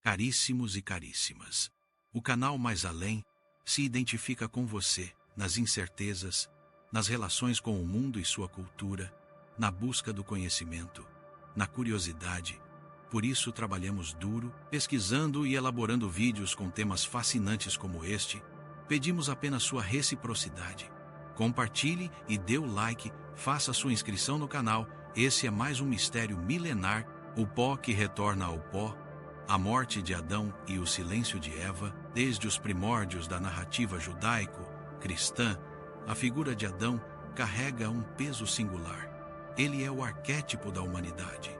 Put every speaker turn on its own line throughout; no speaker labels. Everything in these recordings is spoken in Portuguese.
Caríssimos e caríssimas, o canal Mais Além se identifica com você nas incertezas, nas relações com o mundo e sua cultura, na busca do conhecimento, na curiosidade. Por isso trabalhamos duro, pesquisando e elaborando vídeos com temas fascinantes como este. Pedimos apenas sua reciprocidade. Compartilhe e dê o like, faça sua inscrição no canal. Esse é mais um mistério milenar, o pó que retorna ao pó, a morte de Adão e o silêncio de Eva. Desde os primórdios da narrativa judaico-cristã, a figura de Adão carrega um peso singular. Ele é o arquétipo da humanidade.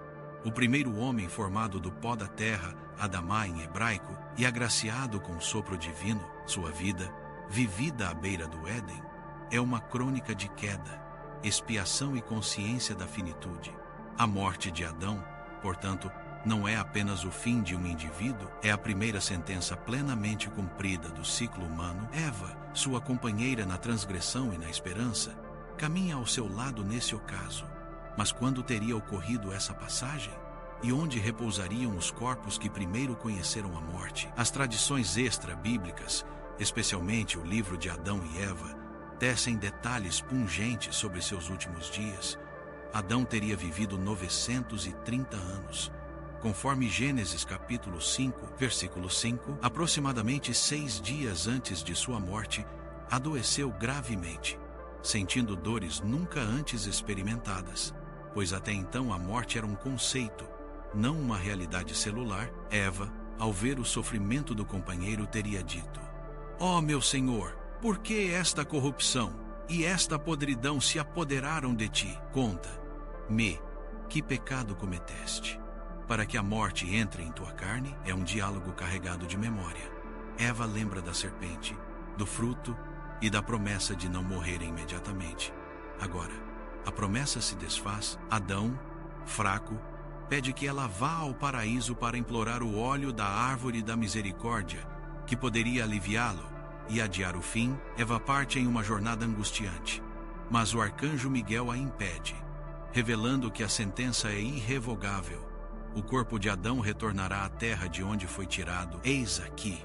O primeiro homem formado do pó da terra, Adamá em hebraico, e agraciado com o sopro divino. Sua vida, vivida à beira do Éden, é uma crônica de queda, expiação e consciência da finitude. A morte de Adão, portanto, não é apenas o fim de um indivíduo, é a primeira sentença plenamente cumprida do ciclo humano. Eva, sua companheira na transgressão e na esperança, caminha ao seu lado nesse ocaso. Mas quando teria ocorrido essa passagem? E onde repousariam os corpos que primeiro conheceram a morte? As tradições extra-bíblicas, especialmente o livro de Adão e Eva, tecem detalhes pungentes sobre seus últimos dias. Adão teria vivido 930 anos. Conforme Gênesis capítulo 5, versículo 5, aproximadamente 6 dias antes de sua morte, adoeceu gravemente, sentindo dores nunca antes experimentadas, pois até então a morte era um conceito, não uma realidade celular. Eva, ao ver o sofrimento do companheiro, teria dito: "Ó meu Senhor, por que esta corrupção e esta podridão se apoderaram de ti? Conta-me, que pecado cometeste, para que a morte entre em tua carne?" É um diálogo carregado de memória. Eva lembra da serpente, do fruto e da promessa de não morrer imediatamente. Agora, a promessa se desfaz. Adão, fraco, pede que ela vá ao paraíso para implorar o óleo da árvore da misericórdia, que poderia aliviá-lo e adiar o fim. Eva parte em uma jornada angustiante, mas o arcanjo Miguel a impede, revelando que a sentença é irrevogável. O corpo de Adão retornará à terra de onde foi tirado. Eis aqui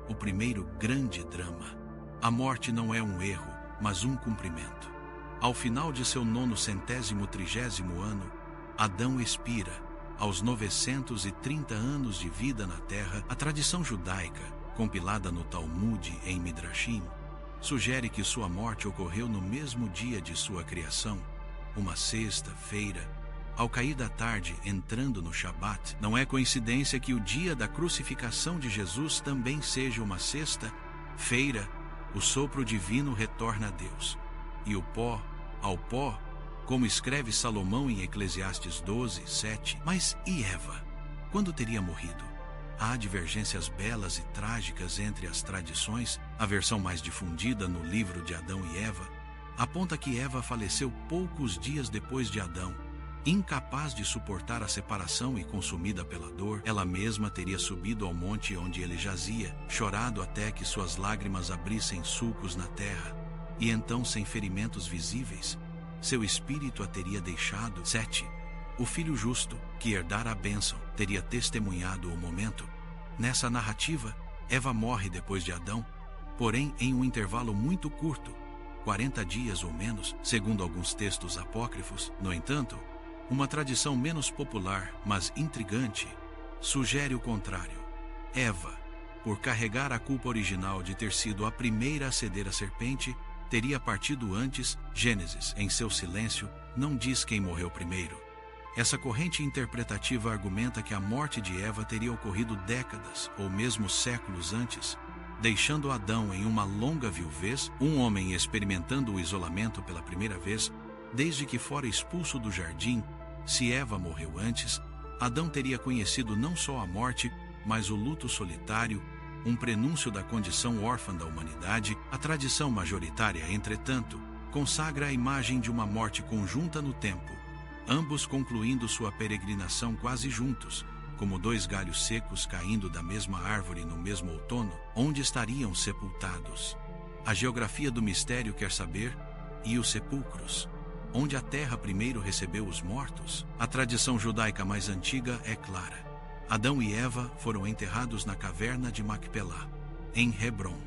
o primeiro grande drama. A morte não é um erro, mas um cumprimento. Ao final de seu 930º ano, Adão expira, aos 930 anos de vida na terra. A tradição judaica, compilada no Talmud em Midrashim, sugere que sua morte ocorreu no mesmo dia de sua criação, uma sexta-feira, ao cair da tarde, entrando no Shabat. Não é coincidência que o dia da crucificação de Jesus também seja uma sexta-feira. O sopro divino retorna a Deus, e o pó ao pó, como escreve Salomão em Eclesiastes 12:7. Mas e Eva? Quando teria morrido? Há divergências belas e trágicas entre as tradições. A versão mais difundida no livro de Adão e Eva aponta que Eva faleceu poucos dias depois de Adão. Incapaz de suportar a separação e consumida pela dor, ela mesma teria subido ao monte onde ele jazia, chorado até que suas lágrimas abrissem sulcos na terra, e então, sem ferimentos visíveis, seu espírito a teria deixado. 7. O filho justo, que herdara a bênção, teria testemunhado o momento. Nessa narrativa, Eva morre depois de Adão, porém em um intervalo muito curto, 40 dias ou menos, segundo alguns textos apócrifos. No entanto, uma tradição menos popular, mas intrigante, sugere o contrário. Eva, por carregar a culpa original de ter sido a primeira a ceder à serpente, teria partido antes. Gênesis, em seu silêncio, não diz quem morreu primeiro. Essa corrente interpretativa argumenta que a morte de Eva teria ocorrido décadas ou mesmo séculos antes, deixando Adão em uma longa viuvez, um homem experimentando o isolamento pela primeira vez desde que fora expulso do jardim. Se Eva morreu antes, Adão teria conhecido não só a morte, mas o luto solitário, um prenúncio da condição órfã da humanidade. A tradição majoritária, entretanto, consagra a imagem de uma morte conjunta no tempo, ambos concluindo sua peregrinação quase juntos, como dois galhos secos caindo da mesma árvore no mesmo outono, onde estariam sepultados. A geografia do mistério quer saber, e os sepulcros, onde a terra primeiro recebeu os mortos? A tradição judaica mais antiga é clara. Adão e Eva foram enterrados na caverna de Macpelá, em Hebrom,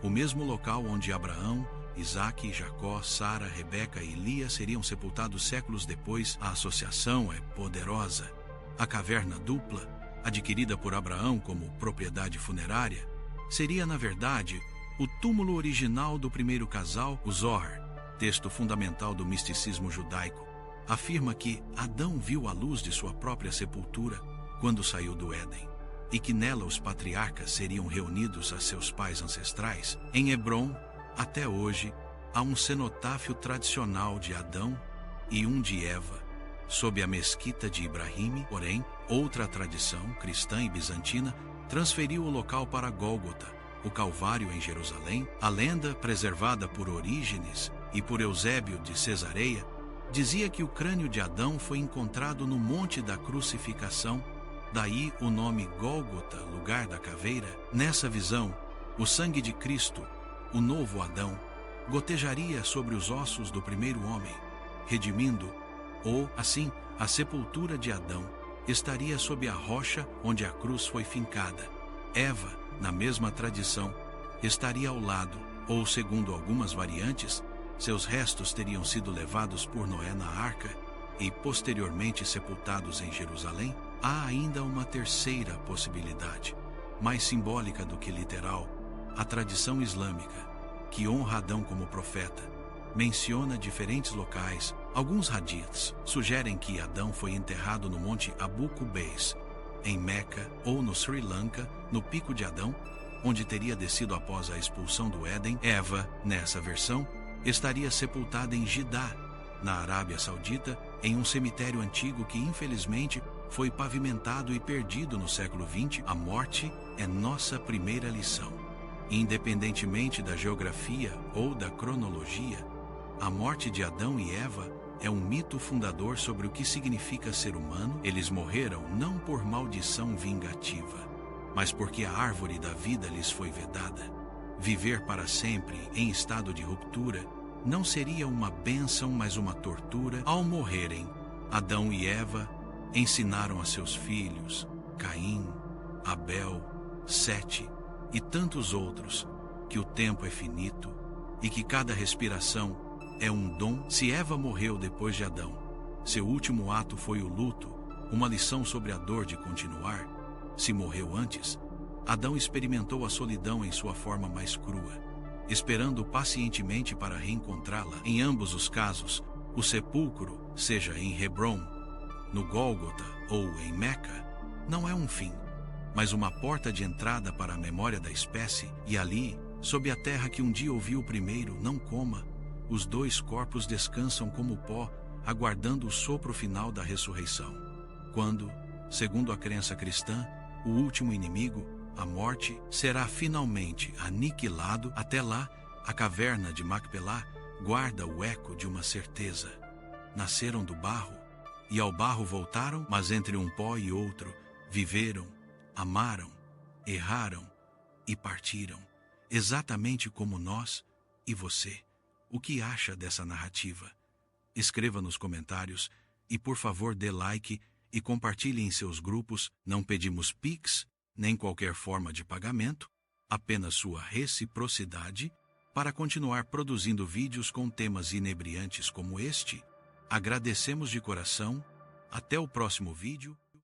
o mesmo local onde Abraão, Isaque, Jacó, Sara, Rebeca e Lia seriam sepultados séculos depois. A associação é poderosa. A caverna dupla, adquirida por Abraão como propriedade funerária, seria, na verdade, o túmulo original do primeiro casal. O Zohar, texto fundamental do misticismo judaico, afirma que Adão viu a luz de sua própria sepultura quando saiu do Éden, e que nela os patriarcas seriam reunidos a seus pais ancestrais. Em Hebrom, até hoje, há um cenotáfio tradicional de Adão e um de Eva, sob a mesquita de Ibrahim. Porém, outra tradição, cristã e bizantina, transferiu o local para Gólgota, o Calvário em Jerusalém. A lenda, preservada por Orígenes e por Eusébio de Cesareia, dizia que o crânio de Adão foi encontrado no Monte da Crucificação, daí o nome Gólgota, lugar da caveira. Nessa visão, o sangue de Cristo, o novo Adão, gotejaria sobre os ossos do primeiro homem, redimindo, ou, assim, a sepultura de Adão estaria sob a rocha onde a cruz foi fincada. Eva, na mesma tradição, estaria ao lado, ou, segundo algumas variantes, seus restos teriam sido levados por Noé na arca e posteriormente sepultados em Jerusalém. Há ainda uma terceira possibilidade, mais simbólica do que literal. A tradição islâmica, que honra Adão como profeta, menciona diferentes locais. Alguns hadiths sugerem que Adão foi enterrado no monte Abu Qubais, em Meca, ou no Sri Lanka, no Pico de Adão, onde teria descido após a expulsão do Éden. Eva, nessa versão, estaria sepultada em Jidá, na Arábia Saudita, em um cemitério antigo que infelizmente foi pavimentado e perdido no século XX. A morte é nossa primeira lição. Independentemente da geografia ou da cronologia, a morte de Adão e Eva é um mito fundador sobre o que significa ser humano. Eles morreram não por maldição vingativa, mas porque a árvore da vida lhes foi vedada. Viver para sempre em estado de ruptura não seria uma bênção, mas uma tortura. Ao morrerem, Adão e Eva ensinaram a seus filhos, Caim, Abel, Sete e tantos outros, que o tempo é finito e que cada respiração é um dom. Se Eva morreu depois de Adão, seu último ato foi o luto, uma lição sobre a dor de continuar. Se morreu antes, Adão experimentou a solidão em sua forma mais crua, esperando pacientemente para reencontrá-la. Em ambos os casos, o sepulcro, seja em Hebrom, no Gólgota ou em Meca, não é um fim, mas uma porta de entrada para a memória da espécie. E ali, sob a terra que um dia ouviu primeiro, não coma, os dois corpos descansam como pó, aguardando o sopro final da ressurreição, quando, segundo a crença cristã, o último inimigo, a morte, será finalmente aniquilado. Até lá, a caverna de Macpelá guarda o eco de uma certeza. Nasceram do barro, e ao barro voltaram, mas entre um pó e outro, viveram, amaram, erraram e partiram, exatamente como nós e você. O que acha dessa narrativa? Escreva nos comentários e, por favor, dê like e compartilhe em seus grupos. Não pedimos Pix, nem qualquer forma de pagamento, apenas sua reciprocidade para continuar produzindo vídeos com temas inebriantes como este. Agradecemos de coração. Até o próximo vídeo.